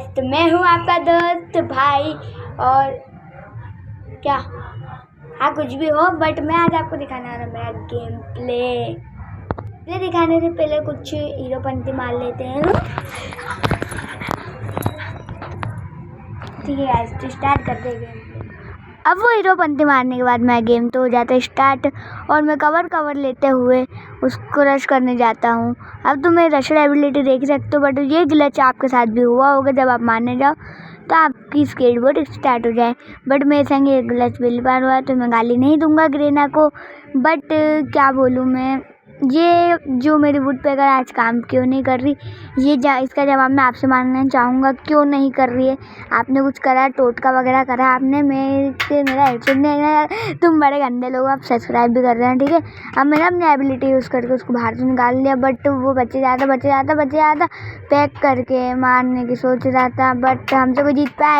Guys, तो मैं हूँ आपका दोस्त भाई। और क्या हाँ कुछ भी हो, बट मैं आज आपको दिखाने वाला मेरा गेम प्ले दिखाने से पहले कुछ हीरोपंती मार लेते हैं। ठीक है गाइस, तो स्टार्ट करते हैं गेम प्ले। अब वो हीरोपंती मारने के बाद मेरा गेम तो हो जाता है स्टार्ट और मैं कवर लेते हुए उसको रश करने जाता हूँ। अब तो मैं रश एबिलिटी देख सकते हो, बट ये ग्लिच आपके साथ भी हुआ होगा। जब आप मारने जाओ तो आपकी स्केटबोर्ड स्टार्ट हो जाए, बट मेरे संग ये ग्लिच पहली बार हुआ तो मैं गाली नहीं दूंगा ग्रेना को। बट क्या बोलूँ मैं, ये जो मेरी वुड पेकर आज काम क्यों नहीं कर रही, इसका जवाब मैं आपसे मांगना चाहूँगा। क्यों नहीं कर रही है? आपने कुछ करा, टोटका वगैरह करा आपने? मेरा हेडसेट नहीं है। तुम बड़े गंदे लोग, आप सब्सक्राइब भी कर रहे हैं, ठीक है। अब मैंने अपनी एबिलिटी यूज़ करके उसको बाहर से निकाल लिया, बट वो बच्चे ज़्यादा पैक करके मारने की सोच रहा था, बट हमसे कोई जीत पाया